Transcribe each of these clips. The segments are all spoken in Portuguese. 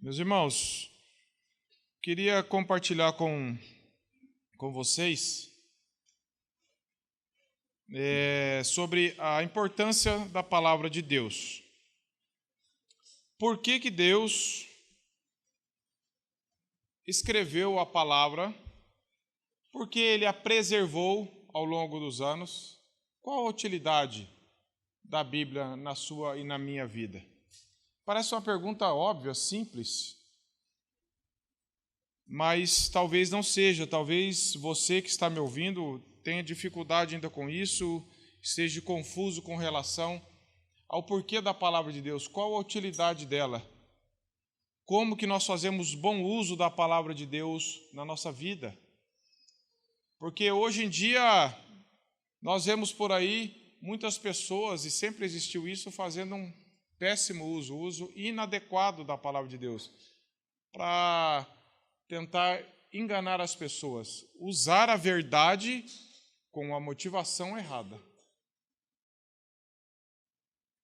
Meus irmãos, queria compartilhar com vocês sobre a importância da palavra de Deus. Por que Deus escreveu a palavra? Por que Ele a preservou ao longo dos anos? Qual a utilidade da Bíblia na sua e na minha vida? Parece uma pergunta óbvia, simples, mas talvez não seja. Talvez você que está me ouvindo tenha dificuldade ainda com isso, esteja confuso com relação ao porquê da palavra de Deus, qual a utilidade dela, como que nós fazemos bom uso da palavra de Deus na nossa vida. Porque hoje em dia nós vemos por aí muitas pessoas, e sempre existiu isso, fazendo um péssimo uso inadequado da palavra de Deus, para tentar enganar as pessoas, usar a verdade com a motivação errada.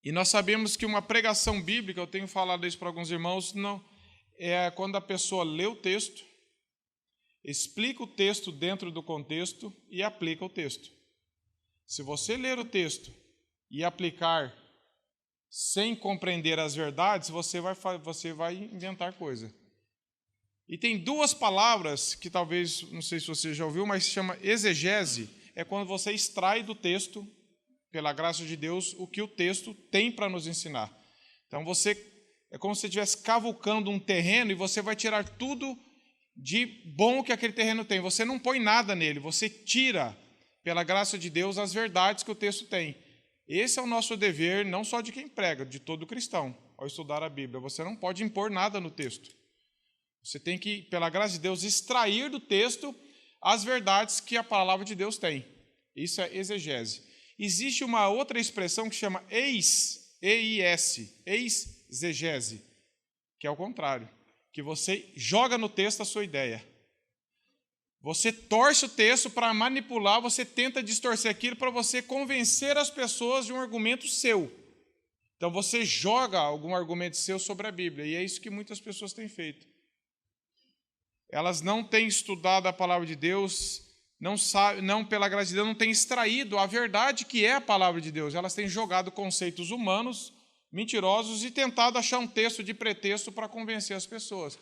E nós sabemos que uma pregação bíblica, eu tenho falado isso para alguns irmãos, não é quando a pessoa lê o texto, explica o texto dentro do contexto e aplica o texto. Se você ler o texto e aplicar sem compreender as verdades, você vai inventar coisa. E tem duas palavras que talvez, não sei se você já ouviu, mas se chama exegese. É quando você extrai do texto, pela graça de Deus, o que o texto tem para nos ensinar. Então é como se você estivesse cavucando um terreno e você vai tirar tudo de bom que aquele terreno tem. Você não põe nada nele, você tira, pela graça de Deus, as verdades que o texto tem. Esse é o nosso dever, não só de quem prega, de todo cristão, ao estudar a Bíblia. Você não pode impor nada no texto. Você tem que, pela graça de Deus, extrair do texto as verdades que a palavra de Deus tem. Isso é exegese. Existe uma outra expressão que chama exegese, que é o contrário, que você joga no texto a sua ideia. Você torce o texto para manipular, você tenta distorcer aquilo para você convencer as pessoas de um argumento seu. Então você joga algum argumento seu sobre a Bíblia, e é isso que muitas pessoas têm feito. Elas não têm estudado a palavra de Deus, não pela graça de Deus, não têm extraído a verdade que é a palavra de Deus. Elas têm jogado conceitos humanos, mentirosos, e tentado achar um texto de pretexto para convencer as pessoas.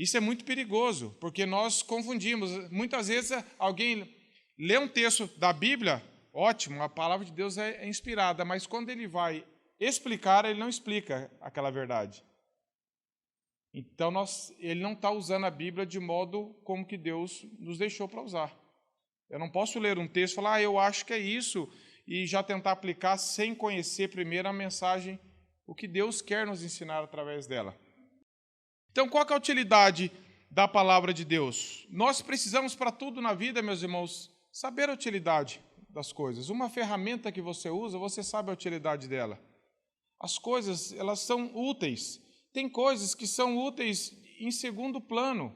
Isso é muito perigoso, porque nós confundimos. Muitas vezes alguém lê um texto da Bíblia, ótimo, a palavra de Deus é inspirada, mas quando ele vai explicar, ele não explica aquela verdade. Então, ele não está usando a Bíblia de modo como que Deus nos deixou para usar. Eu não posso ler um texto e falar, eu acho que é isso, e já tentar aplicar sem conhecer primeiro a mensagem, o que Deus quer nos ensinar através dela. Então, qual que é a utilidade da palavra de Deus? Nós precisamos para tudo na vida, meus irmãos, saber a utilidade das coisas. Uma ferramenta que você usa, você sabe a utilidade dela. As coisas, elas são úteis. Tem coisas que são úteis em segundo plano.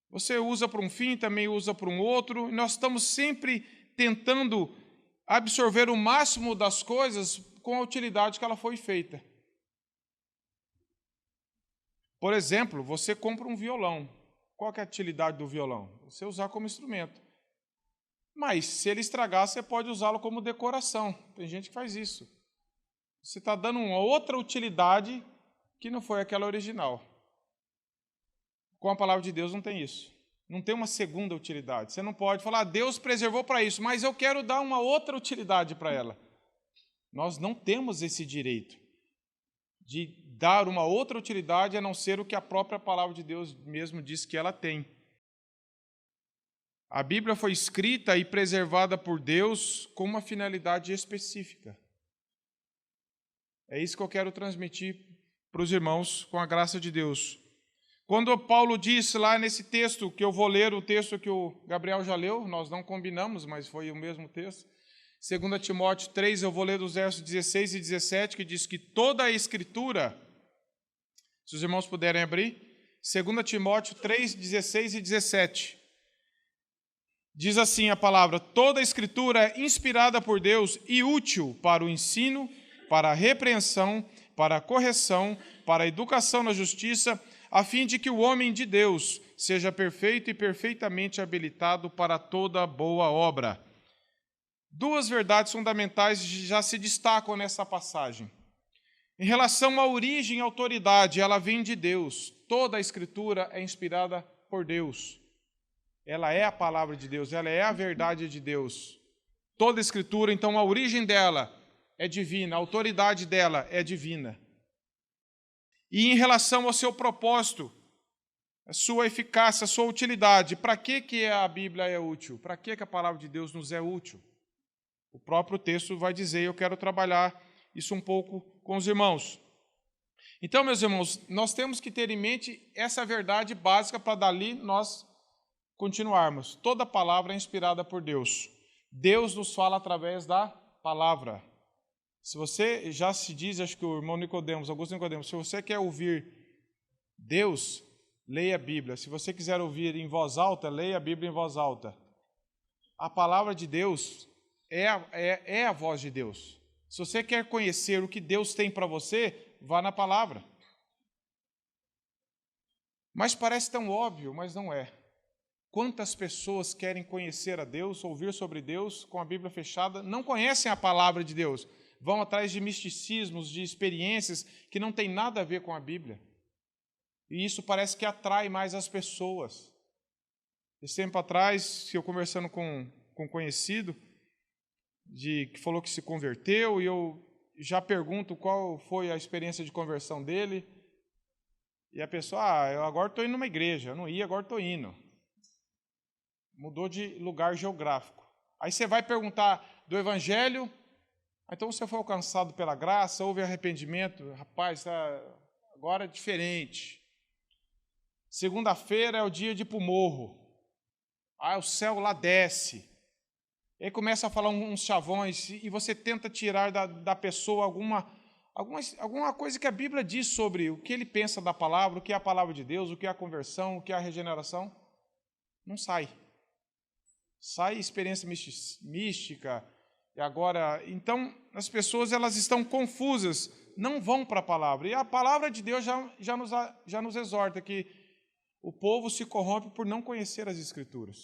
Você usa para um fim, também usa para um outro. E nós estamos sempre tentando absorver o máximo das coisas com a utilidade que ela foi feita. Por exemplo, você compra um violão. Qual que é a utilidade do violão? Você usar como instrumento. Mas, se ele estragar, você pode usá-lo como decoração. Tem gente que faz isso. Você está dando uma outra utilidade que não foi aquela original. Com a palavra de Deus não tem isso. Não tem uma segunda utilidade. Você não pode falar, Deus preservou para isso, mas eu quero dar uma outra utilidade para ela. Nós não temos esse direito de dar uma outra utilidade a não ser o que a própria palavra de Deus mesmo diz que ela tem. A Bíblia foi escrita e preservada por Deus com uma finalidade específica. É isso que eu quero transmitir para os irmãos com a graça de Deus. Quando Paulo disse lá nesse texto, que eu vou ler o texto que o Gabriel já leu, nós não combinamos, mas foi o mesmo texto, 2 Timóteo 3, eu vou ler dos versos 16 e 17, que diz que toda a Escritura, se os irmãos puderem abrir, 2 Timóteo 3, 16 e 17. Diz assim a palavra, toda a Escritura é inspirada por Deus e útil para o ensino, para a repreensão, para a correção, para a educação na justiça, a fim de que o homem de Deus seja perfeito e perfeitamente habilitado para toda boa obra. Duas verdades fundamentais já se destacam nessa passagem. Em relação à origem e autoridade, ela vem de Deus. Toda a Escritura é inspirada por Deus. Ela é a palavra de Deus, ela é a verdade de Deus. Toda a Escritura, então, a origem dela é divina, a autoridade dela é divina. E em relação ao seu propósito, a sua eficácia, a sua utilidade, para que a Bíblia é útil? Para que a palavra de Deus nos é útil? O próprio texto vai dizer, eu quero trabalhar isso um pouco com os irmãos. Então, meus irmãos, nós temos que ter em mente essa verdade básica para dali nós continuarmos. Toda palavra é inspirada por Deus. Deus nos fala através da palavra. Se você já se diz, acho que o irmão Nicodemos, Augusto Nicodemos, se você quer ouvir Deus, leia a Bíblia. Se você quiser ouvir em voz alta, leia a Bíblia em voz alta. A palavra de Deus é a voz de Deus. Se você quer conhecer o que Deus tem para você, vá na palavra. Mas parece tão óbvio, mas não é. Quantas pessoas querem conhecer a Deus, ouvir sobre Deus com a Bíblia fechada, não conhecem a palavra de Deus, vão atrás de misticismos, de experiências que não têm nada a ver com a Bíblia. E isso parece que atrai mais as pessoas. Esse tempo atrás, eu conversando com um conhecido, que falou que se converteu, e eu já pergunto qual foi a experiência de conversão dele, e a pessoa, eu agora estou indo numa igreja, eu não ia, agora estou indo. Mudou de lugar geográfico. Aí você vai perguntar do Evangelho, então você foi alcançado pela graça, houve arrependimento, rapaz, agora é diferente. Segunda-feira é o dia de ir para o morro. O céu lá desce. Aí começa a falar uns chavões e você tenta tirar da pessoa alguma coisa que a Bíblia diz sobre o que ele pensa da palavra, o que é a palavra de Deus, o que é a conversão, o que é a regeneração. Não sai. Sai experiência mística. E agora, então, as pessoas elas estão confusas, não vão para a palavra. E a palavra de Deus já nos exorta que o povo se corrompe por não conhecer as Escrituras.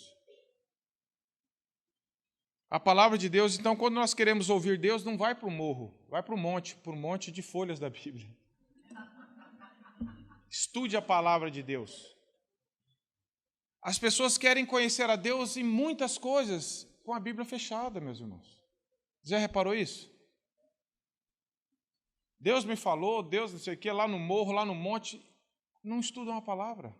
A palavra de Deus, então, quando nós queremos ouvir Deus, não vai para o morro, vai para o monte de folhas da Bíblia. Estude a palavra de Deus. As pessoas querem conhecer a Deus em muitas coisas com a Bíblia fechada, meus irmãos. Já reparou isso? Deus me falou, Deus não sei o quê, lá no morro, lá no monte, não estudam a palavra.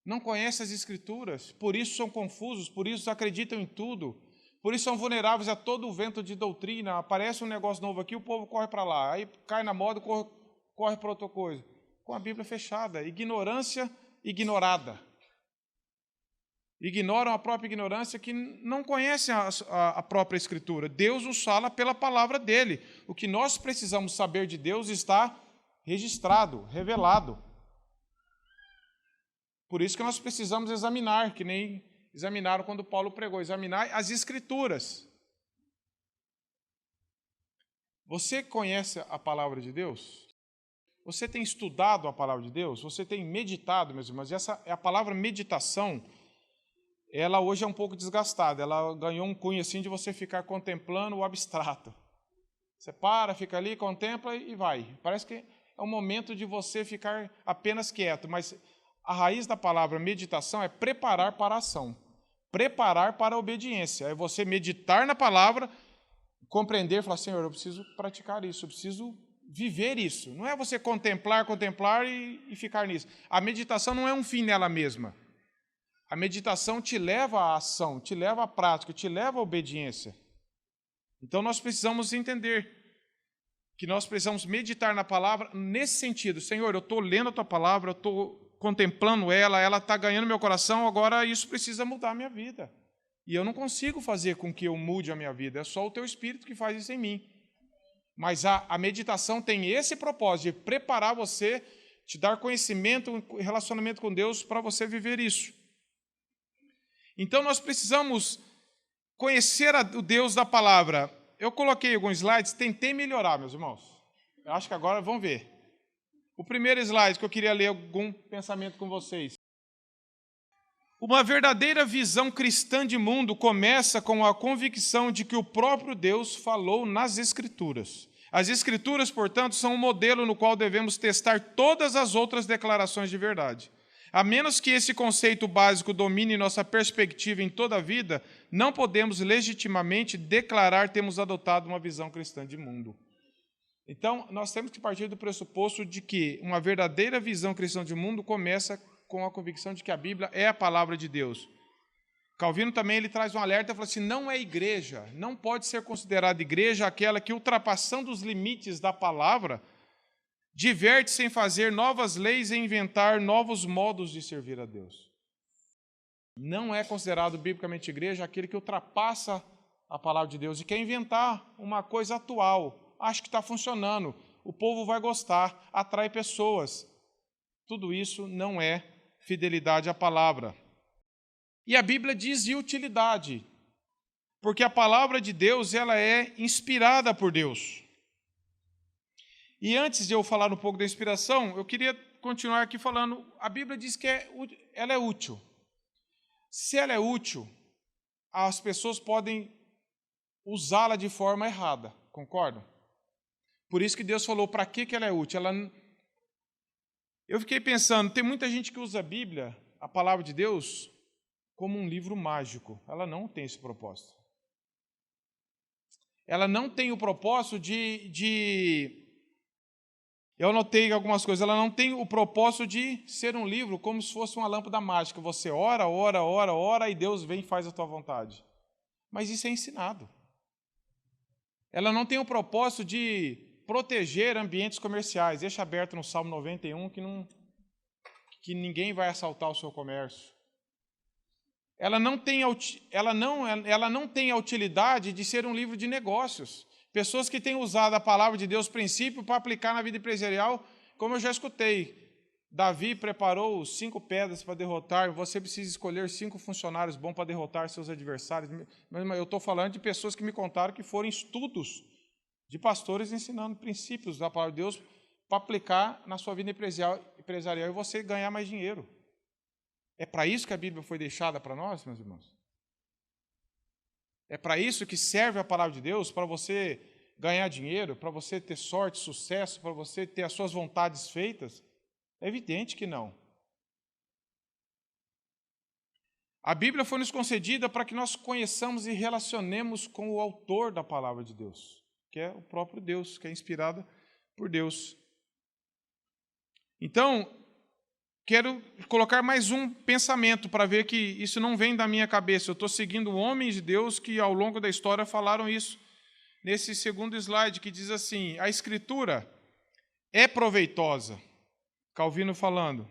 Não conhecem as Escrituras, por isso são confusos, por isso acreditam em tudo, por isso são vulneráveis a todo o vento de doutrina. Aparece um negócio novo aqui, o povo corre para lá, aí cai na moda, corre para outra coisa. Com a Bíblia fechada, ignorância ignorada. Ignoram a própria ignorância, que não conhecem a própria Escritura. Deus nos fala pela palavra dele. O que nós precisamos saber de Deus está registrado, revelado. Por isso que nós precisamos examinar, que nem examinaram quando Paulo pregou, examinar as Escrituras. Você conhece a palavra de Deus? Você tem estudado a palavra de Deus? Você tem meditado, meus irmãos? Essa é a palavra meditação. Ela hoje é um pouco desgastada. Ela ganhou um cunho assim de você ficar contemplando o abstrato. Você para, fica ali, contempla e vai. Parece que é um momento de você ficar apenas quieto, mas a raiz da palavra meditação é preparar para a ação, preparar para a obediência. É você meditar na palavra, compreender, falar, Senhor, eu preciso praticar isso, eu preciso viver isso. Não é você contemplar e ficar nisso. A meditação não é um fim nela mesma. A meditação te leva à ação, te leva à prática, te leva à obediência. Então nós precisamos entender que nós precisamos meditar na palavra nesse sentido. Senhor, eu estou lendo a tua palavra, eu estou contemplando ela está ganhando meu coração, agora isso precisa mudar a minha vida. E eu não consigo fazer com que eu mude a minha vida, é só o teu Espírito que faz isso em mim. Mas a meditação tem esse propósito de preparar você, te dar conhecimento, relacionamento com Deus para você viver isso. Então nós precisamos conhecer o Deus da palavra eu coloquei alguns slides, tentei melhorar, meus irmãos. Eu acho que agora vamos ver. O primeiro slide que eu queria ler algum pensamento com vocês. Uma verdadeira visão cristã de mundo começa com a convicção de que o próprio Deus falou nas Escrituras. As Escrituras, portanto, são um modelo no qual devemos testar todas as outras declarações de verdade. A menos que esse conceito básico domine nossa perspectiva em toda a vida, não podemos legitimamente declarar termos adotado uma visão cristã de mundo. Então, nós temos que partir do pressuposto de que uma verdadeira visão cristã de mundo começa com a convicção de que a Bíblia é a palavra de Deus. Calvino também ele traz um alerta e fala assim, não é igreja, não pode ser considerada igreja aquela que, ultrapassando os limites da palavra, diverte-se em fazer novas leis e inventar novos modos de servir a Deus. Não é considerado biblicamente igreja aquele que ultrapassa a palavra de Deus e quer inventar uma coisa atual. Acho que está funcionando, o povo vai gostar, atrai pessoas. Tudo isso não é fidelidade à palavra. E a Bíblia diz de utilidade, porque a palavra de Deus ela é inspirada por Deus. E antes de eu falar um pouco da inspiração, eu queria continuar aqui falando, a Bíblia diz que ela é útil. Se ela é útil, as pessoas podem usá-la de forma errada, concordam? Por isso que Deus falou, para que ela é útil? Eu fiquei pensando, tem muita gente que usa a Bíblia, a palavra de Deus, como um livro mágico. Ela não tem esse propósito. Ela não tem o propósito Eu anotei algumas coisas. Ela não tem o propósito de ser um livro como se fosse uma lâmpada mágica. Você ora, ora, ora, ora, e Deus vem e faz a tua vontade. Mas isso é ensinado. Ela não tem o propósito de proteger ambientes comerciais. Deixa aberto no Salmo 91 que ninguém vai assaltar o seu comércio. Ela não tem a utilidade de ser um livro de negócios. Pessoas que têm usado a palavra de Deus, princípio, para aplicar na vida empresarial, como eu já escutei. Davi preparou 5 pedras para derrotar, você precisa escolher 5 funcionários bons para derrotar seus adversários. Mas eu estou falando de pessoas que me contaram que foram estudos de pastores ensinando princípios da palavra de Deus para aplicar na sua vida empresarial e você ganhar mais dinheiro. É para isso que a Bíblia foi deixada para nós, meus irmãos? É para isso que serve a palavra de Deus, para você ganhar dinheiro, para você ter sorte, sucesso, para você ter as suas vontades feitas? É evidente que não. A Bíblia foi nos concedida para que nós conheçamos e relacionemos com o autor da palavra de Deus, que é o próprio Deus, que é inspirada por Deus. Então, quero colocar mais um pensamento para ver que isso não vem da minha cabeça. Eu estou seguindo homens de Deus que, ao longo da história, falaram isso. Nesse segundo slide, que diz assim, a Escritura é proveitosa. Calvino falando.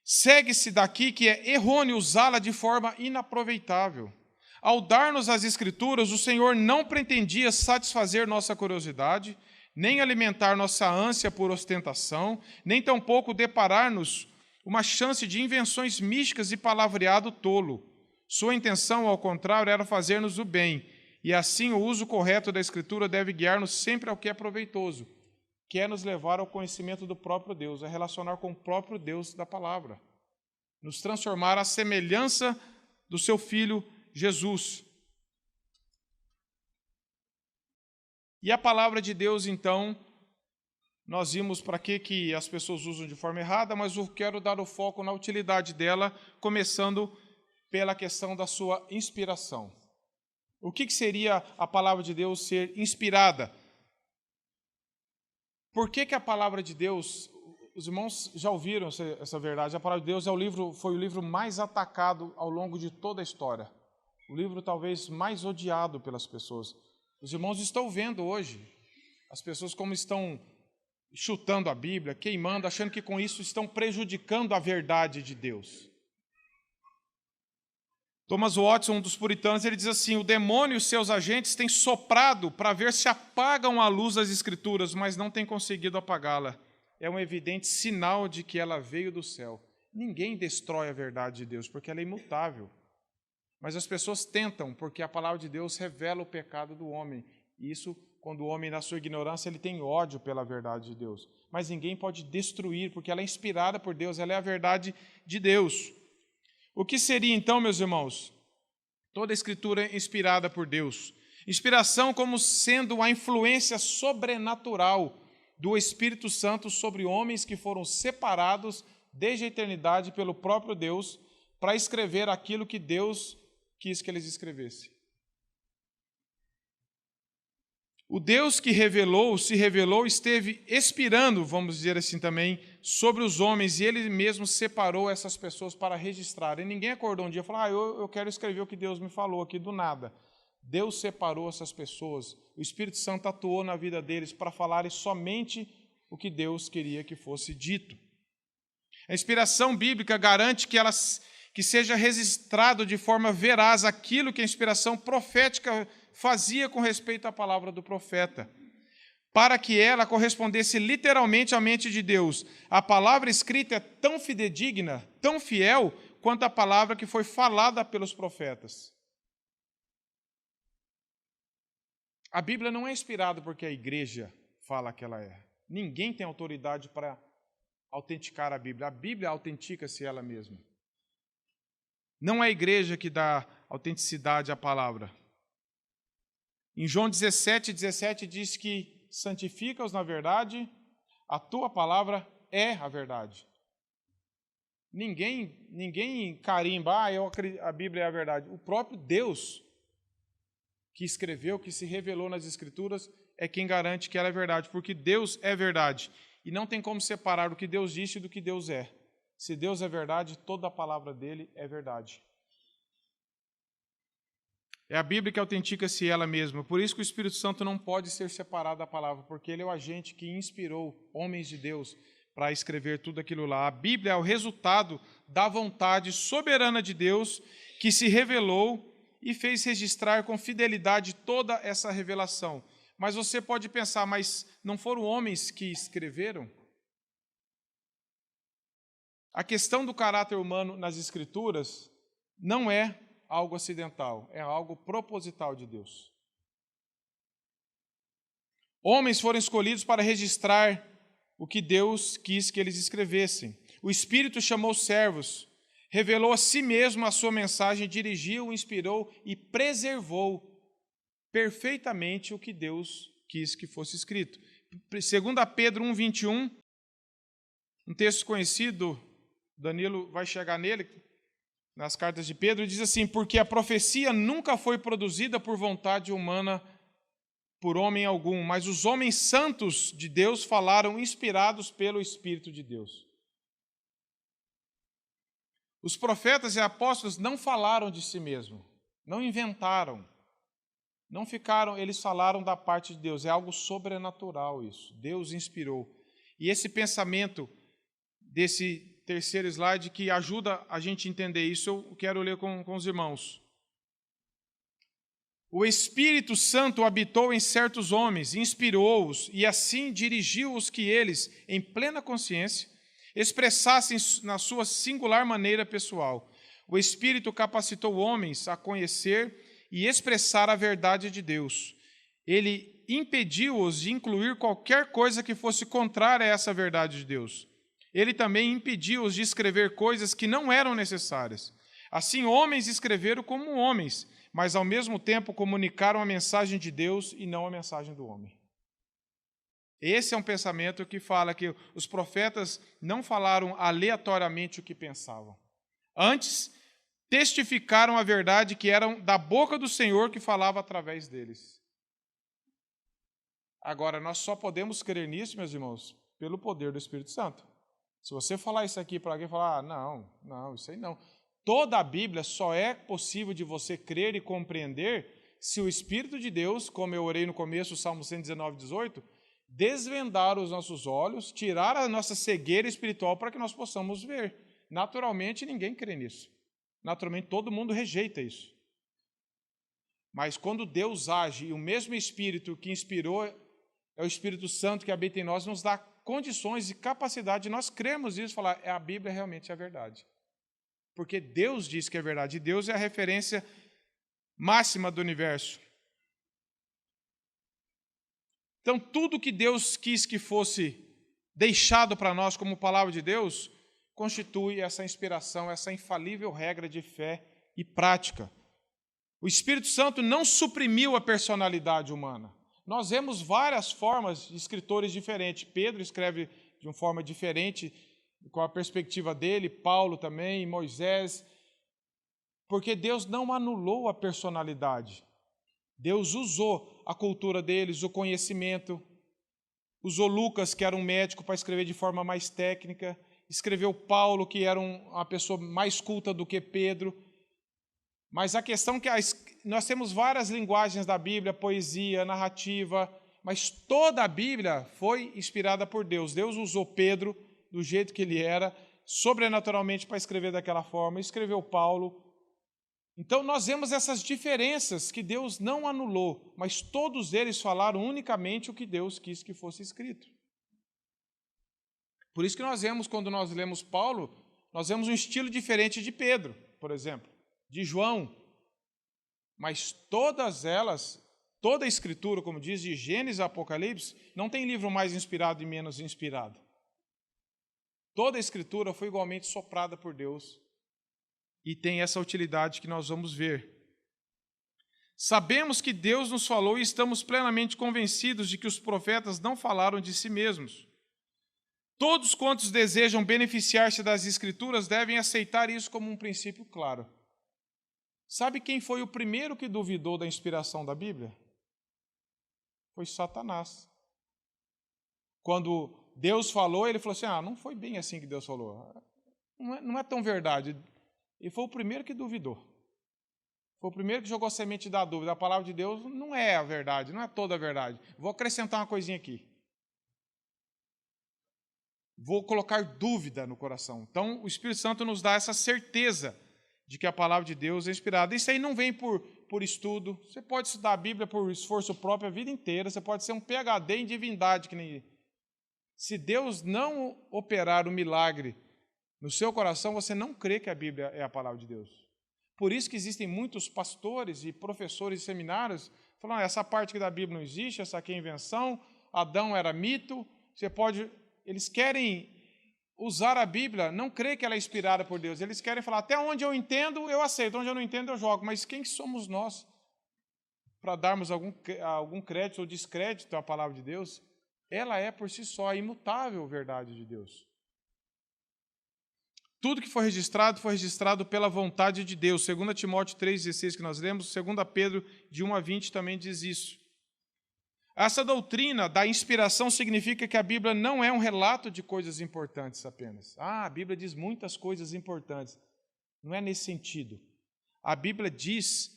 Segue-se daqui que é errôneo usá-la de forma inaproveitável. Ao dar-nos as Escrituras, o Senhor não pretendia satisfazer nossa curiosidade, nem alimentar nossa ânsia por ostentação, nem tampouco deparar-nos uma chance de invenções místicas e palavreado tolo. Sua intenção, ao contrário, era fazer-nos o bem, e assim o uso correto da Escritura deve guiar-nos sempre ao que é proveitoso, que é nos levar ao conhecimento do próprio Deus, a relacionar com o próprio Deus da palavra, nos transformar à semelhança do seu Filho Jesus. E a palavra de Deus, então, nós vimos para que as pessoas usam de forma errada, mas eu quero dar o foco na utilidade dela, começando pela questão da sua inspiração. O que seria a palavra de Deus ser inspirada? Por que a palavra de Deus, os irmãos já ouviram essa verdade, a palavra de Deus foi o livro mais atacado ao longo de toda a história. O livro talvez mais odiado pelas pessoas. Os irmãos estão vendo hoje as pessoas como estão chutando a Bíblia, queimando, achando que com isso estão prejudicando a verdade de Deus. Thomas Watson, um dos puritanos, ele diz assim, o demônio e os seus agentes têm soprado para ver se apagam a luz das Escrituras, mas não têm conseguido apagá-la. É um evidente sinal de que ela veio do céu. Ninguém destrói a verdade de Deus, porque ela é imutável. Mas as pessoas tentam, porque a palavra de Deus revela o pecado do homem. E isso, quando o homem, na sua ignorância, ele tem ódio pela verdade de Deus. Mas ninguém pode destruir, porque ela é inspirada por Deus, ela é a verdade de Deus. O que seria, então, meus irmãos? Toda a Escritura é inspirada por Deus. Inspiração como sendo a influência sobrenatural do Espírito Santo sobre homens que foram separados desde a eternidade pelo próprio Deus para escrever aquilo que Deus quis que eles escrevessem. O Deus que se revelou, esteve expirando, vamos dizer assim também, sobre os homens, e ele mesmo separou essas pessoas para registrar. E ninguém acordou um dia e falou, eu quero escrever o que Deus me falou aqui, do nada. Deus separou essas pessoas, o Espírito Santo atuou na vida deles para falarem somente o que Deus queria que fosse dito. A inspiração bíblica garante que seja registrado de forma veraz aquilo que a inspiração profética fazia com respeito à palavra do profeta, para que ela correspondesse literalmente à mente de Deus. A palavra escrita é tão fidedigna, tão fiel, quanto a palavra que foi falada pelos profetas. A Bíblia não é inspirada porque a igreja fala que ela é. Ninguém tem autoridade para autenticar a Bíblia autentica-se ela mesma. Não é a igreja que dá autenticidade à palavra. Em João 17 diz que santifica-os na verdade, a tua palavra é a verdade. Ninguém carimba, a Bíblia é a verdade. O próprio Deus que escreveu, que se revelou nas Escrituras, é quem garante que ela é verdade, porque Deus é verdade. E não tem como separar o que Deus disse do que Deus é. Se Deus é verdade, toda a palavra dele é verdade. É a Bíblia que autentica-se ela mesma. Por isso que o Espírito Santo não pode ser separado da palavra, porque ele é o agente que inspirou homens de Deus para escrever tudo aquilo lá. A Bíblia é o resultado da vontade soberana de Deus que se revelou e fez registrar com fidelidade toda essa revelação. Mas você pode pensar, mas não foram homens que escreveram? A questão do caráter humano nas Escrituras não é algo acidental, é algo proposital de Deus. Homens foram escolhidos para registrar o que Deus quis que eles escrevessem. O Espírito chamou servos, revelou a si mesmo a sua mensagem, dirigiu, inspirou e preservou perfeitamente o que Deus quis que fosse escrito. 2 Pedro 1:21, um texto conhecido, Danilo vai chegar nele, nas cartas de Pedro, diz assim, porque a profecia nunca foi produzida por vontade humana, por homem algum, mas os homens santos de Deus falaram inspirados pelo Espírito de Deus. Os profetas e apóstolos não falaram de si mesmos, não inventaram, não ficaram, eles falaram da parte de Deus, é algo sobrenatural isso, Deus inspirou. E esse pensamento desse terceiro slide que ajuda a gente a entender isso, eu quero ler com os irmãos. O Espírito Santo habitou em certos homens, inspirou-os e assim dirigiu-os que eles, em plena consciência, expressassem na sua singular maneira pessoal. O Espírito capacitou homens a conhecer e expressar a verdade de Deus. Ele impediu-os de incluir qualquer coisa que fosse contrária a essa verdade de Deus. Ele também impediu-os de escrever coisas que não eram necessárias. Assim, homens escreveram como homens, mas ao mesmo tempo comunicaram a mensagem de Deus e não a mensagem do homem. Esse é um pensamento que fala que os profetas não falaram aleatoriamente o que pensavam. Antes, testificaram a verdade que era da boca do Senhor que falava através deles. Agora, nós só podemos crer nisso, meus irmãos, pelo poder do Espírito Santo. Se você falar isso aqui para alguém, falar, não, isso aí não. Toda a Bíblia só é possível de você crer e compreender se o Espírito de Deus, como eu orei no começo, o Salmo 119, 18, desvendar os nossos olhos, tirar a nossa cegueira espiritual para que nós possamos ver. Naturalmente, ninguém crê nisso. Naturalmente, todo mundo rejeita isso. Mas quando Deus age, e o mesmo Espírito que inspirou é o Espírito Santo que habita em nós, nos dá condições e capacidade de nós crermos isso e falar, a Bíblia realmente é a verdade. Porque Deus diz que é verdade, e Deus é a referência máxima do universo. Então, tudo que Deus quis que fosse deixado para nós como palavra de Deus, constitui essa inspiração, essa infalível regra de fé e prática. O Espírito Santo não suprimiu a personalidade humana. Nós vemos várias formas de escritores diferentes. Pedro escreve de uma forma diferente, com a perspectiva dele, Paulo também, Moisés, porque Deus não anulou a personalidade. Deus usou a cultura deles, o conhecimento, usou Lucas, que era um médico, para escrever de forma mais técnica, escreveu Paulo, que era uma pessoa mais culta do que Pedro. Mas a questão é que nós temos várias linguagens da Bíblia, poesia, narrativa, mas toda a Bíblia foi inspirada por Deus. Deus usou Pedro do jeito que ele era, sobrenaturalmente para escrever daquela forma, escreveu Paulo. Então nós vemos essas diferenças que Deus não anulou, mas todos eles falaram unicamente o que Deus quis que fosse escrito. Por isso que nós vemos, quando nós lemos Paulo, nós vemos um estilo diferente de Pedro, por exemplo, de João. Mas todas elas, toda a Escritura, como diz, de Gênesis a Apocalipse, não tem livro mais inspirado e menos inspirado. Toda a Escritura foi igualmente soprada por Deus e tem essa utilidade que nós vamos ver. Sabemos que Deus nos falou e estamos plenamente convencidos de que os profetas não falaram de si mesmos. Todos quantos desejam beneficiar-se das Escrituras devem aceitar isso como um princípio claro. Sabe quem foi o primeiro que duvidou da inspiração da Bíblia? Foi Satanás. Quando Deus falou, ele falou assim, não foi bem assim que Deus falou. Não é tão verdade. Ele foi o primeiro que duvidou. Foi o primeiro que jogou a semente da dúvida. A palavra de Deus não é a verdade, não é toda a verdade. Vou acrescentar uma coisinha aqui. Vou colocar dúvida no coração. Então, o Espírito Santo nos dá essa certeza de que a palavra de Deus é inspirada. Isso aí não vem por estudo. Você pode estudar a Bíblia por esforço próprio a vida inteira. Você pode ser um PhD em divindade. Se Deus não operar o milagre no seu coração, você não crê que a Bíblia é a palavra de Deus. Por isso que existem muitos pastores e professores de seminários falando, essa parte aqui da Bíblia não existe, essa aqui é invenção, Adão era mito. Eles querem usar a Bíblia, não crê que ela é inspirada por Deus. Eles querem falar, até onde eu entendo, eu aceito, onde eu não entendo, eu jogo. Mas quem somos nós para darmos algum crédito ou descrédito à palavra de Deus? Ela é por si só a imutável verdade de Deus. Tudo que foi registrado pela vontade de Deus. 2 Timóteo 3,16 que nós lemos, 2 Pedro de 1 a 20 também diz isso. Essa doutrina da inspiração significa que a Bíblia não é um relato de coisas importantes apenas. A Bíblia diz muitas coisas importantes. Não é nesse sentido. A Bíblia diz,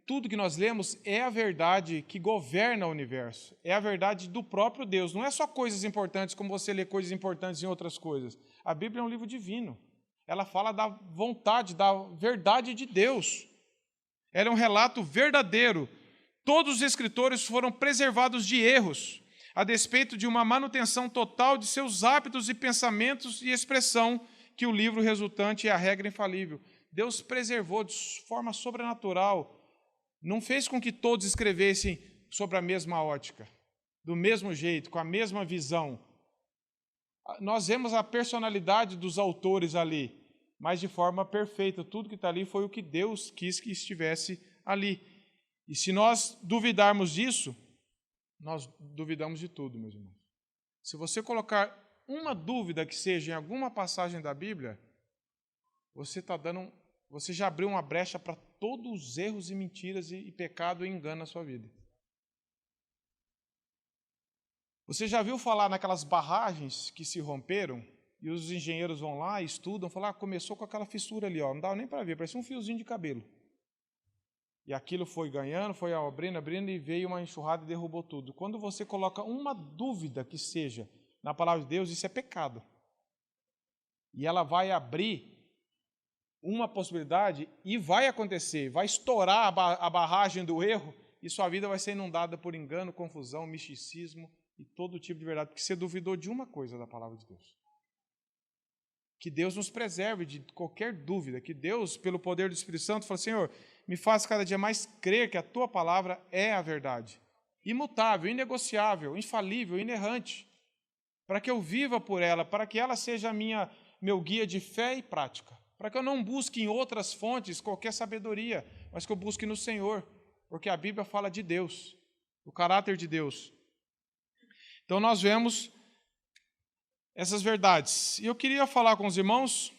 tudo que nós lemos é a verdade que governa o universo. É a verdade do próprio Deus. Não é só coisas importantes como você lê coisas importantes em outras coisas. A Bíblia é um livro divino. Ela fala da vontade, da verdade de Deus. Ela é um relato verdadeiro. Todos os escritores foram preservados de erros, a despeito de uma manutenção total de seus hábitos e pensamentos e expressão, que o livro resultante é a regra infalível. Deus preservou de forma sobrenatural, não fez com que todos escrevessem sobre a mesma ótica, do mesmo jeito, com a mesma visão. Nós vemos a personalidade dos autores ali, mas de forma perfeita. Tudo que está ali foi o que Deus quis que estivesse ali. E se nós duvidarmos disso, nós duvidamos de tudo, meus irmãos. Se você colocar uma dúvida que seja em alguma passagem da Bíblia, você já abriu uma brecha para todos os erros e mentiras e pecado e engano na sua vida. Você já viu falar naquelas barragens que se romperam e os engenheiros vão lá, estudam, falam, começou com aquela fissura ali, não dava nem para ver, parecia um fiozinho de cabelo. E aquilo foi ganhando, foi abrindo, e veio uma enxurrada e derrubou tudo. Quando você coloca uma dúvida que seja na palavra de Deus, isso é pecado. E ela vai abrir uma possibilidade e vai acontecer, vai estourar a barragem do erro e sua vida vai ser inundada por engano, confusão, misticismo e todo tipo de verdade, porque você duvidou de uma coisa da palavra de Deus. Que Deus nos preserve de qualquer dúvida, que Deus, pelo poder do Espírito Santo, fala, Senhor, me faz cada dia mais crer que a Tua palavra é a verdade. imutável, inegociável, infalível, inerrante, para que eu viva por ela, para que ela seja meu guia de fé e prática, para que eu não busque em outras fontes qualquer sabedoria, mas que eu busque no Senhor, porque a Bíblia fala de Deus, do caráter de Deus. Então nós vemos essas verdades. E eu queria falar com os irmãos,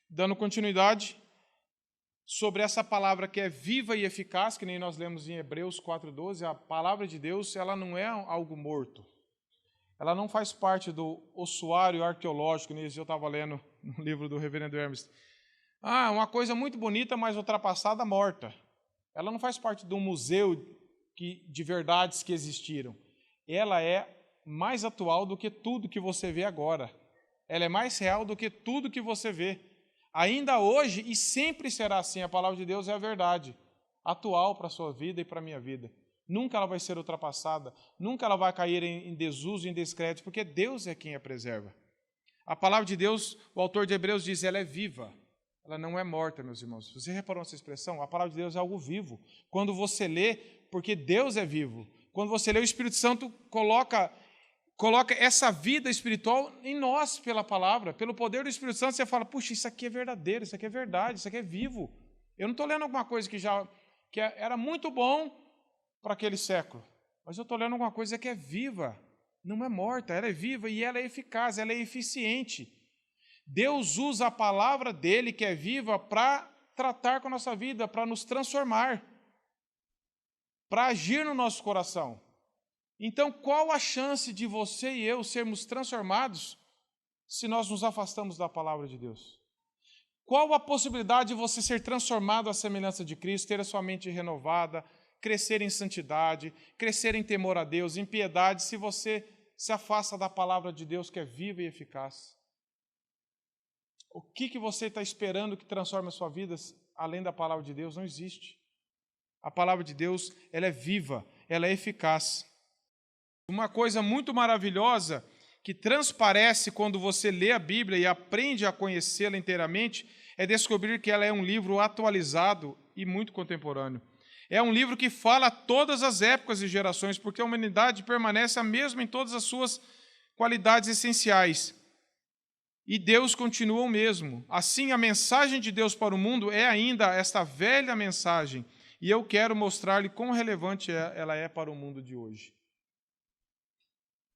dando continuidade, sobre essa palavra que é viva e eficaz, que nem nós lemos em Hebreus 4:12, a palavra de Deus, ela não é algo morto. Ela não faz parte do ossuário arqueológico, nesse dia eu estava lendo no livro do reverendo Hermes. Uma coisa muito bonita, mas ultrapassada, morta. Ela não faz parte de um museu de verdades que existiram. Ela é mais atual do que tudo que você vê agora. Ela é mais real do que tudo que você vê. Ainda hoje, e sempre será assim, a palavra de Deus é a verdade, atual para a sua vida e para a minha vida. Nunca ela vai ser ultrapassada, nunca ela vai cair em desuso, em descrédito, porque Deus é quem a preserva. A palavra de Deus, o autor de Hebreus diz, ela é viva, ela não é morta, meus irmãos. Você reparou nessa expressão? A palavra de Deus é algo vivo. Quando você lê, porque Deus é vivo. Quando você lê, o Espírito Santo coloca essa vida espiritual em nós pela palavra, pelo poder do Espírito Santo. Você fala, puxa, isso aqui é verdadeiro, isso aqui é verdade, isso aqui é vivo. Eu não estou lendo alguma coisa que era muito bom para aquele século, mas eu estou lendo alguma coisa que é viva, não é morta, ela é viva e ela é eficaz, ela é eficiente. Deus usa a palavra dele, que é viva, para tratar com a nossa vida, para nos transformar, para agir no nosso coração. Então, qual a chance de você e eu sermos transformados se nós nos afastamos da palavra de Deus? Qual a possibilidade de você ser transformado à semelhança de Cristo, ter a sua mente renovada, crescer em santidade, crescer em temor a Deus, em piedade, se você se afasta da palavra de Deus, que é viva e eficaz? O que você está esperando que transforme a sua vida além da palavra de Deus? Não existe. A palavra de Deus, ela é viva, ela é eficaz. Uma coisa muito maravilhosa que transparece quando você lê a Bíblia e aprende a conhecê-la inteiramente é descobrir que ela é um livro atualizado e muito contemporâneo. É um livro que fala a todas as épocas e gerações, porque a humanidade permanece a mesma em todas as suas qualidades essenciais. E Deus continua o mesmo. Assim, a mensagem de Deus para o mundo é ainda esta velha mensagem, e eu quero mostrar-lhe quão relevante ela é para o mundo de hoje.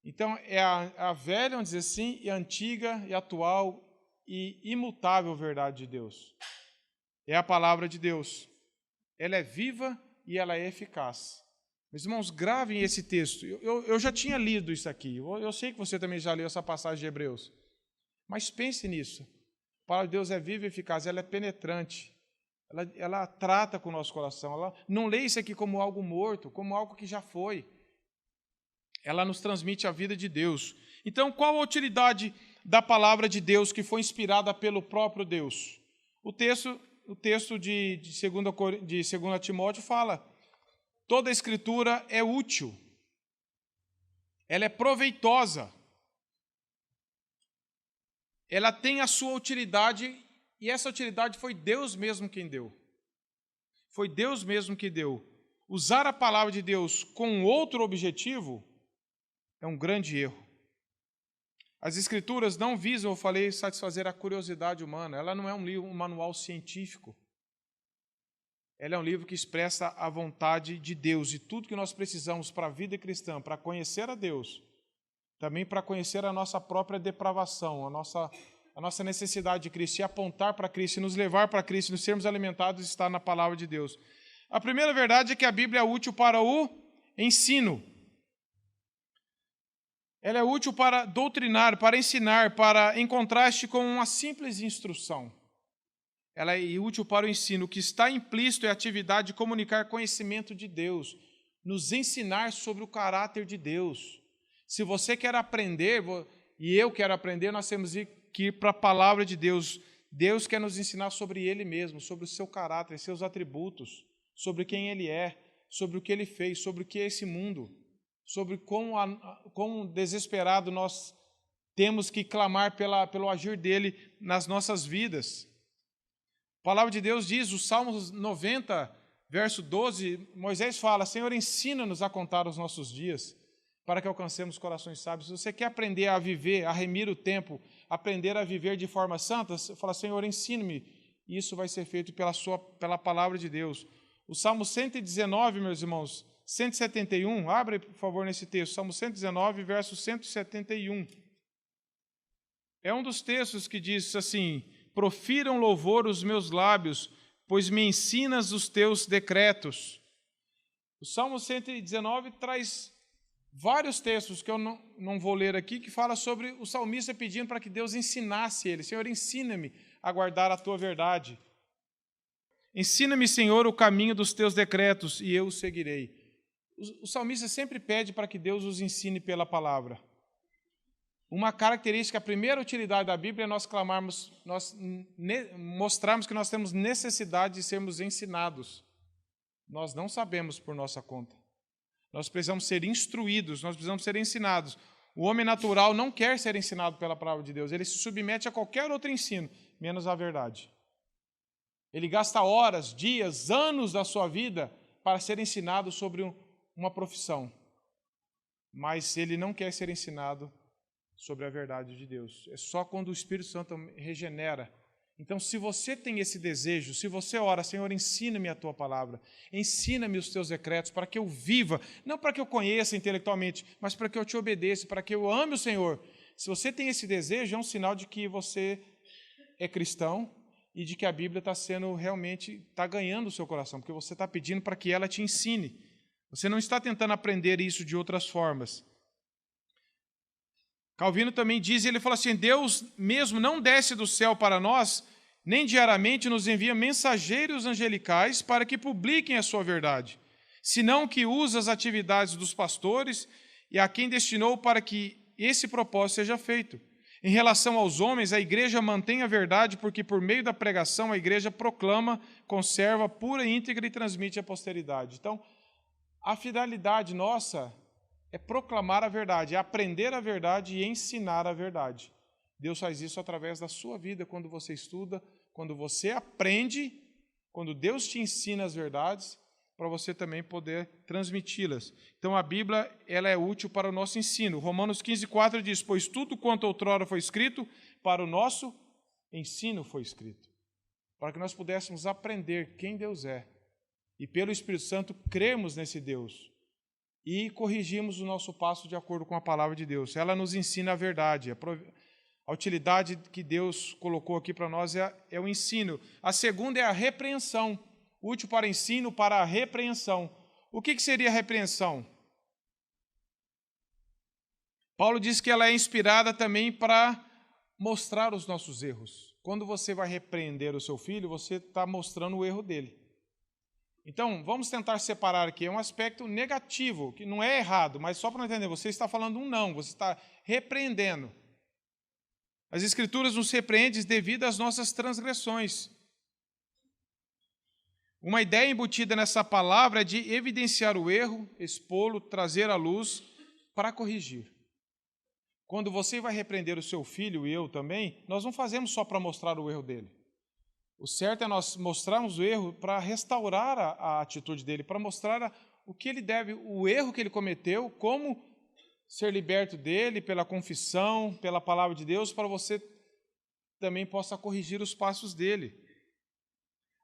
Então, é a velha, vamos dizer assim, e a antiga, e atual, e imutável verdade de Deus. É a palavra de Deus. Ela é viva e ela é eficaz. Meus irmãos, gravem esse texto. Eu já tinha lido isso aqui. Eu sei que você também já leu essa passagem de Hebreus. Mas pense nisso. A palavra de Deus é viva e eficaz, ela é penetrante. Ela trata com o nosso coração. Ela não lê isso aqui como algo morto, como algo que já foi. Ela nos transmite a vida de Deus. Então, qual a utilidade da palavra de Deus que foi inspirada pelo próprio Deus? O texto de 2 Timóteo fala: toda a Escritura é útil, ela é proveitosa, ela tem a sua utilidade, e essa utilidade foi Deus mesmo quem deu. Foi Deus mesmo que deu. Usar a palavra de Deus com outro objetivo é um grande erro. As Escrituras não visam, eu falei, satisfazer a curiosidade humana. Ela não é um manual científico. Ela é um livro que expressa a vontade de Deus e tudo que nós precisamos para a vida cristã, para conhecer a Deus, também para conhecer a nossa própria depravação, a nossa necessidade de Cristo, e apontar para Cristo, e nos levar para Cristo, nos sermos alimentados, está na palavra de Deus. A primeira verdade é que a Bíblia é útil para o ensino. Ela é útil para doutrinar, para ensinar, em contraste com uma simples instrução. Ela é útil para o ensino. O que está implícito é a atividade de comunicar conhecimento de Deus, nos ensinar sobre o caráter de Deus. Se você quer aprender, e eu quero aprender, nós temos que ir para a palavra de Deus. Deus quer nos ensinar sobre Ele mesmo, sobre o seu caráter, seus atributos, sobre quem Ele é, sobre o que Ele fez, sobre o que é esse mundo, sobre quão desesperado nós temos que clamar pelo agir dEle nas nossas vidas. A palavra de Deus diz, o Salmo 90 verso 12, Moisés fala: Senhor, ensina-nos a contar os nossos dias, para que alcancemos corações sábios. Se você quer aprender a viver, a remir o tempo, aprender a viver de forma santa, você fala: Senhor, ensina-me. E isso vai ser feito pela palavra de Deus. O Salmo 119, meus irmãos, 171, abre, por favor, nesse texto, Salmo 119, verso 171. É um dos textos que diz assim: profiram louvor os meus lábios, pois me ensinas os teus decretos. O Salmo 119 traz vários textos que eu não vou ler aqui, que fala sobre o salmista pedindo para que Deus ensinasse ele. Senhor, ensina-me a guardar a tua verdade. Ensina-me, Senhor, o caminho dos teus decretos, e eu o seguirei. O salmista sempre pede para que Deus os ensine pela palavra. Uma característica, a primeira utilidade da Bíblia é nós clamarmos, mostrarmos que nós temos necessidade de sermos ensinados. Nós não sabemos por nossa conta. Nós precisamos ser instruídos, nós precisamos ser ensinados. O homem natural não quer ser ensinado pela palavra de Deus, ele se submete a qualquer outro ensino, menos a verdade. Ele gasta horas, dias, anos da sua vida para ser ensinado sobre uma profissão, mas ele não quer ser ensinado sobre a verdade de Deus. É só quando o Espírito Santo regenera. Então, se você tem esse desejo, se você ora: Senhor, ensina-me a tua palavra, ensina-me os teus decretos, para que eu viva, não para que eu conheça intelectualmente, mas para que eu te obedeça, para que eu ame o Senhor. Se você tem esse desejo, é um sinal de que você é cristão e de que a Bíblia está ganhando o seu coração, porque você está pedindo para que ela te ensine. Você não está tentando aprender isso de outras formas. Calvino também diz, ele fala assim: Deus mesmo não desce do céu para nós, nem diariamente nos envia mensageiros angelicais para que publiquem a sua verdade, senão que usa as atividades dos pastores e a quem destinou para que esse propósito seja feito. Em relação aos homens, a igreja mantém a verdade, porque por meio da pregação a igreja proclama, conserva pura e íntegra e transmite à posteridade. Então, a finalidade nossa é proclamar a verdade, é aprender a verdade e ensinar a verdade. Deus faz isso através da sua vida, quando você estuda, quando você aprende, quando Deus te ensina as verdades, para você também poder transmiti-las. Então a Bíblia, ela é útil para o nosso ensino. Romanos 15:4 diz: pois tudo quanto outrora foi escrito, para o nosso ensino foi escrito, para que nós pudéssemos aprender quem Deus é e pelo Espírito Santo crermos nesse Deus e corrigimos o nosso passo de acordo com a palavra de Deus. Ela nos ensina a verdade. A utilidade que Deus colocou aqui para nós é o ensino. A segunda é a repreensão. Útil para ensino, para a repreensão. O que seria a repreensão? Paulo diz que ela é inspirada também para mostrar os nossos erros. Quando você vai repreender o seu filho, você está mostrando o erro dele. Então, vamos tentar separar aqui. É um aspecto negativo, que não é errado, mas só para entender, você está falando um não, você está repreendendo. As Escrituras nos repreendem devido às nossas transgressões. Uma ideia embutida nessa palavra é de evidenciar o erro, expô-lo, trazer à luz para corrigir. Quando você vai repreender o seu filho e eu também, nós não fazemos só para mostrar o erro dele. O certo é nós mostrarmos o erro para restaurar a atitude dele, para mostrar o que ele deve, o erro que ele cometeu, como ser liberto dele pela confissão, pela palavra de Deus, para você também possa corrigir os passos dele.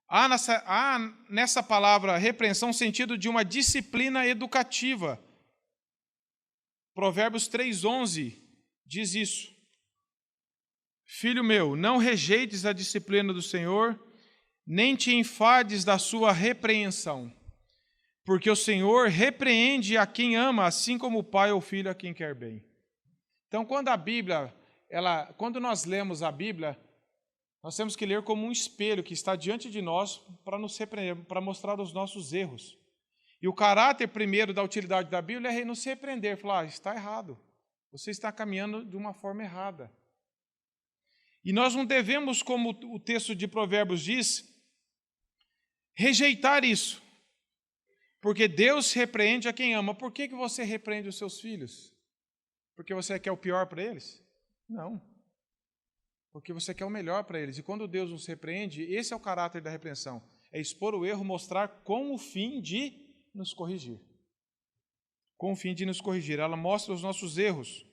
Há nessa palavra repreensão sentido de uma disciplina educativa. Provérbios 3:11 diz isso. Filho meu, não rejeites a disciplina do Senhor, nem te enfades da sua repreensão, porque o Senhor repreende a quem ama, assim como o pai ou filho a quem quer bem. Então, quando nós lemos a Bíblia, nós temos que ler como um espelho que está diante de nós para nos repreender, para mostrar os nossos erros. E o caráter primeiro da utilidade da Bíblia é nos repreender, falar: está errado, você está caminhando de uma forma errada. E nós não devemos, como o texto de Provérbios diz, rejeitar isso. Porque Deus repreende a quem ama. Por que você repreende os seus filhos? Porque você quer o pior para eles? Não. Porque você quer o melhor para eles. E quando Deus nos repreende, esse é o caráter da repreensão. é expor o erro, mostrar com o fim de nos corrigir. Com o fim de nos corrigir. Ela mostra os nossos erros.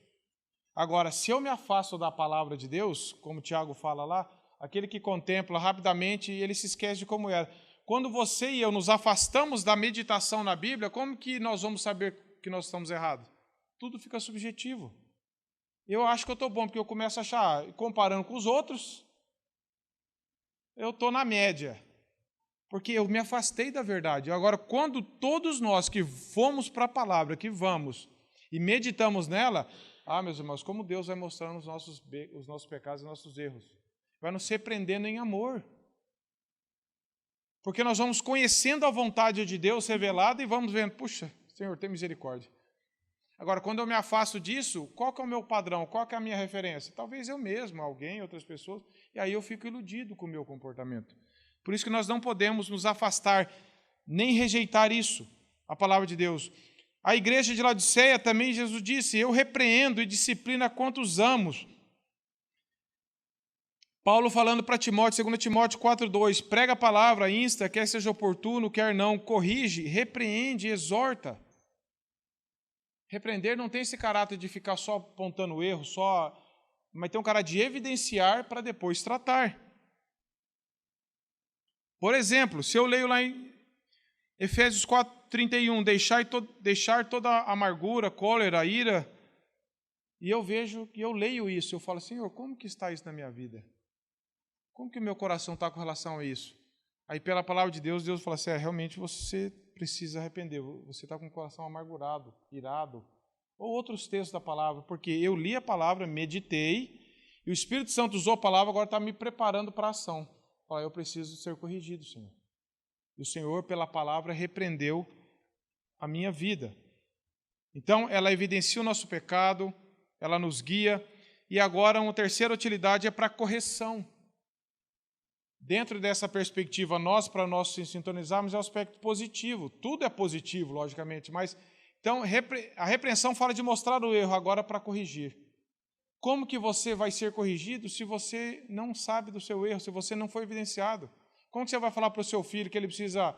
Agora, se eu me afasto da palavra de Deus, como o Tiago fala lá, aquele que contempla rapidamente, ele se esquece de como era. Quando você e eu nos afastamos da meditação na Bíblia, como que nós vamos saber que nós estamos errados? Tudo fica subjetivo. Eu acho que eu estou bom, porque eu começo a achar, comparando com os outros, eu estou na média. Porque eu me afastei da verdade. Agora, quando todos nós que fomos para a palavra, que vamos e meditamos nela, meus irmãos, como Deus vai mostrando os nossos pecados e nossos erros. Vai nos repreendendo em amor. Porque nós vamos conhecendo a vontade de Deus revelada e vamos vendo, puxa, Senhor, tem misericórdia. Agora, quando eu me afasto disso, qual que é o meu padrão? Qual que é a minha referência? Talvez eu mesmo, alguém, outras pessoas, e aí eu fico iludido com o meu comportamento. Por isso que nós não podemos nos afastar, nem rejeitar isso, a palavra de Deus. A igreja de Laodiceia também, Jesus disse, eu repreendo e disciplino a quantos amo. Paulo falando para Timóteo, 2 Timóteo 4,2, prega a palavra, insta, quer seja oportuno, quer não, corrige, repreende, exorta. Repreender não tem esse caráter de ficar só apontando o erro, mas tem um caráter de evidenciar para depois tratar. Por exemplo, se eu leio lá em Efésios 4,31, deixar toda amargura, cólera, ira, e eu leio isso, eu falo, Senhor, como que está isso na minha vida? Como que o meu coração está com relação a isso? Aí, pela palavra de Deus, Deus fala assim, realmente você precisa arrepender, você está com o coração amargurado, irado, ou outros textos da palavra, porque eu li a palavra, meditei, e o Espírito Santo usou a palavra, agora está me preparando para a ação. Eu preciso ser corrigido, Senhor. E o Senhor, pela palavra, repreendeu a minha vida. Então, ela evidencia o nosso pecado, ela nos guia, e agora uma terceira utilidade é para correção. Dentro dessa perspectiva, para nós se sintonizarmos, é o aspecto positivo. Tudo é positivo, logicamente, mas então a repreensão fala de mostrar o erro, agora para corrigir. Como que você vai ser corrigido se você não sabe do seu erro, se você não foi evidenciado? Como que você vai falar para o seu filho que ele precisa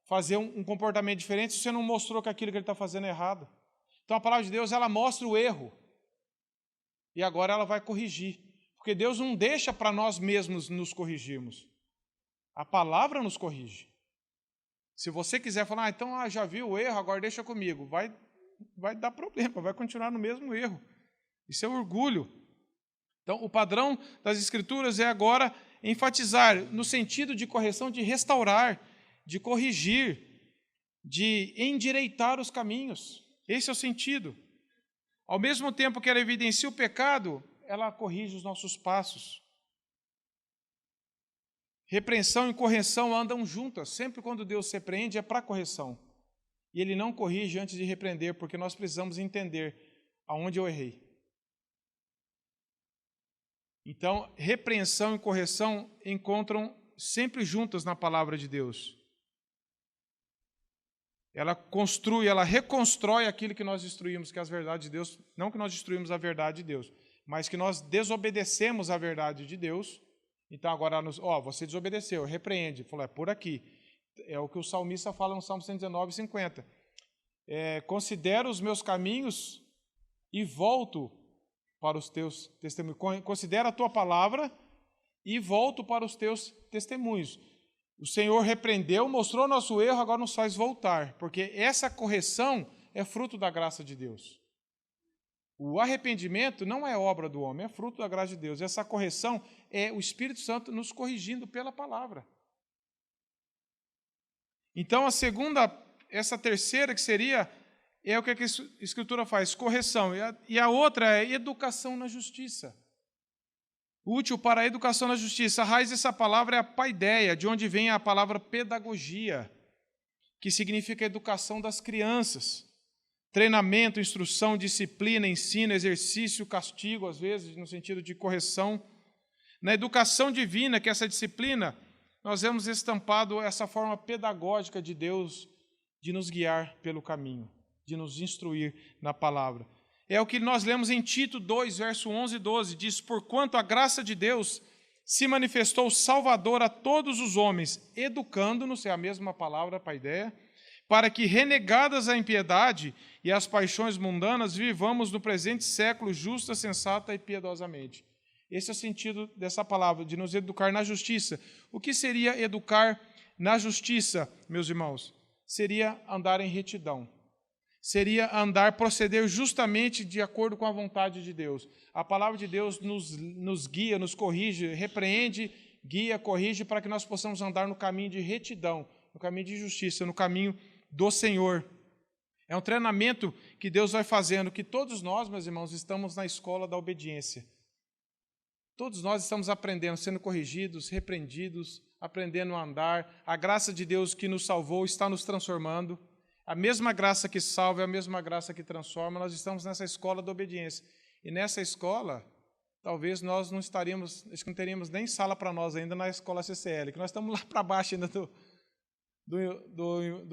fazer um comportamento diferente se você não mostrou que aquilo que ele está fazendo é errado? Então a palavra de Deus, ela mostra o erro. E agora ela vai corrigir. Porque Deus não deixa para nós mesmos nos corrigirmos. A palavra nos corrige. Se você quiser falar, então já vi o erro, agora deixa comigo. Vai dar problema, vai continuar no mesmo erro. Isso é orgulho. Então, o padrão das Escrituras é agora enfatizar no sentido de correção, de restaurar, de corrigir, de endireitar os caminhos. Esse é o sentido. Ao mesmo tempo que ela evidencia o pecado, ela corrige os nossos passos. Repreensão e correção andam juntas. Sempre quando Deus se repreende é para correção. E Ele não corrige antes de repreender, porque nós precisamos entender aonde eu errei. Então, repreensão e correção encontram sempre juntas na palavra de Deus. Ela construi, ela reconstrói aquilo que nós destruímos, que é as verdades de Deus. Não que nós destruímos a verdade de Deus, mas que nós desobedecemos a verdade de Deus. Então, agora, você desobedeceu, repreende. Falou, é por aqui. É o que o salmista fala no Salmo 119, 50. Considero os meus caminhos e volto para os teus testemunhos. Considera a tua palavra e volto para os teus testemunhos. O Senhor repreendeu, mostrou nosso erro, agora nos faz voltar, porque essa correção é fruto da graça de Deus. O arrependimento não é obra do homem, é fruto da graça de Deus. Essa correção é o Espírito Santo nos corrigindo pela palavra. Então, essa terceira que seria, é o que a Escritura faz, correção. E a outra é educação na justiça. Útil para a educação na justiça. A raiz dessa palavra é a paideia, de onde vem a palavra pedagogia, que significa educação das crianças. Treinamento, instrução, disciplina, ensino, exercício, castigo, às vezes, no sentido de correção. Na educação divina, que é essa disciplina, nós vemos estampado essa forma pedagógica de Deus de nos guiar pelo caminho, de nos instruir na palavra. É o que nós lemos em Tito 2, verso 11 e 12, diz, porquanto a graça de Deus se manifestou Salvador a todos os homens, educando-nos, é a mesma palavra para a ideia, para que, renegadas a impiedade e as paixões mundanas, vivamos no presente século justa, sensata e piedosamente. Esse é o sentido dessa palavra, de nos educar na justiça. O que seria educar na justiça, meus irmãos? Seria andar em retidão. Seria andar, proceder justamente de acordo com a vontade de Deus. A palavra de Deus nos guia, nos corrige, repreende, guia, corrige, para que nós possamos andar no caminho de retidão, no caminho de justiça, no caminho do Senhor. É um treinamento que Deus vai fazendo, que todos nós, meus irmãos, estamos na escola da obediência. Todos nós estamos aprendendo, sendo corrigidos, repreendidos, aprendendo a andar. A graça de Deus que nos salvou está nos transformando. A mesma graça que salva é a mesma graça que transforma. Nós estamos nessa escola da obediência. E nessa escola, talvez nós não teríamos nem sala para nós ainda na escola CCL, que nós estamos lá para baixo ainda do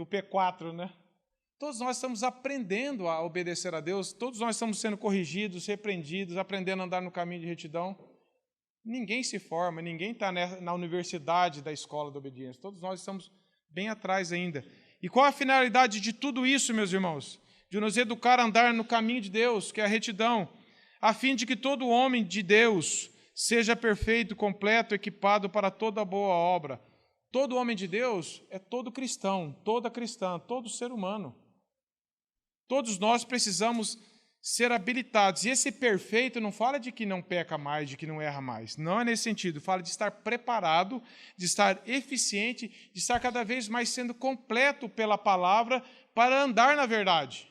P4, né? Todos nós estamos aprendendo a obedecer a Deus, todos nós estamos sendo corrigidos, repreendidos, aprendendo a andar no caminho de retidão. Ninguém se forma, ninguém está na universidade da escola da obediência. Todos nós estamos bem atrás ainda. E qual a finalidade de tudo isso, meus irmãos? De nos educar a andar no caminho de Deus, que é a retidão, a fim de que todo homem de Deus seja perfeito, completo, equipado para toda boa obra. Todo homem de Deus é todo cristão, toda cristã, todo ser humano. Todos nós precisamos ser habilitados. E esse perfeito não fala de que não peca mais, de que não erra mais. Não é nesse sentido. Fala de estar preparado, de estar eficiente, de estar cada vez mais sendo completo pela palavra para andar na verdade.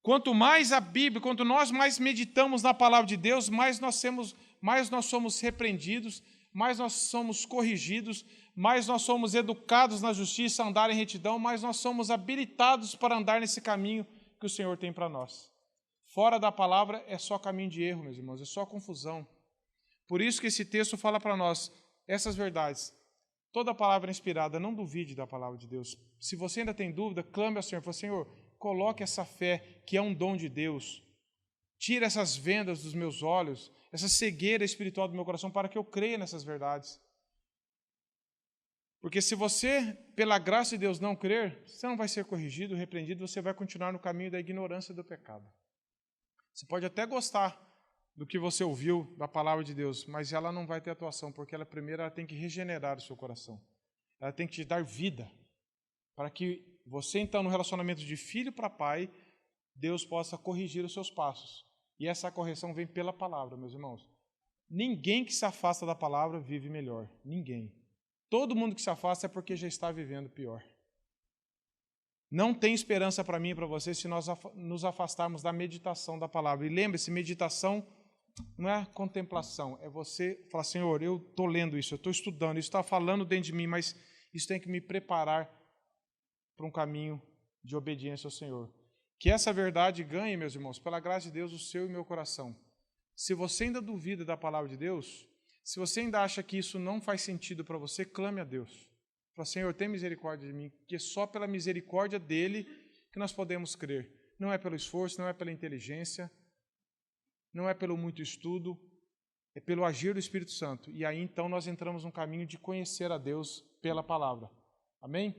Quanto mais a Bíblia, quanto nós mais meditamos na palavra de Deus, mais nós somos repreendidos, mais nós somos corrigidos, mais nós somos educados na justiça, a andar em retidão, mais nós somos habilitados para andar nesse caminho que o Senhor tem para nós. Fora da palavra é só caminho de erro, meus irmãos, é só confusão. Por isso que esse texto fala para nós essas verdades. Toda palavra é inspirada, não duvide da palavra de Deus. Se você ainda tem dúvida, clame ao Senhor. Fala, Senhor, coloque essa fé, que é um dom de Deus. Tira essas vendas dos meus olhos, essa cegueira espiritual do meu coração, para que eu creia nessas verdades. Porque se você, pela graça de Deus, não crer, você não vai ser corrigido, repreendido, você vai continuar no caminho da ignorância e do pecado. Você pode até gostar do que você ouviu da palavra de Deus, mas ela não vai ter atuação, porque ela tem que regenerar o seu coração. Ela tem que te dar vida, para que você, então, no relacionamento de filho para pai, Deus possa corrigir os seus passos. E essa correção vem pela palavra, meus irmãos. Ninguém que se afasta da palavra vive melhor. Ninguém. Todo mundo que se afasta é porque já está vivendo pior. Não tem esperança para mim e para você se nós nos afastarmos da meditação da palavra. E lembre-se, meditação não é contemplação, é você falar, Senhor, eu estou lendo isso, eu estou estudando, isso está falando dentro de mim, mas isso tem que me preparar para um caminho de obediência ao Senhor. Que essa verdade ganhe, meus irmãos, pela graça de Deus, o seu e o meu coração. Se você ainda duvida da palavra de Deus, se você ainda acha que isso não faz sentido para você, clame a Deus. Fala, Senhor, tem misericórdia de mim, porque é só pela misericórdia dEle que nós podemos crer. Não é pelo esforço, não é pela inteligência, não é pelo muito estudo, é pelo agir do Espírito Santo. E aí, então, nós entramos num caminho de conhecer a Deus pela palavra. Amém?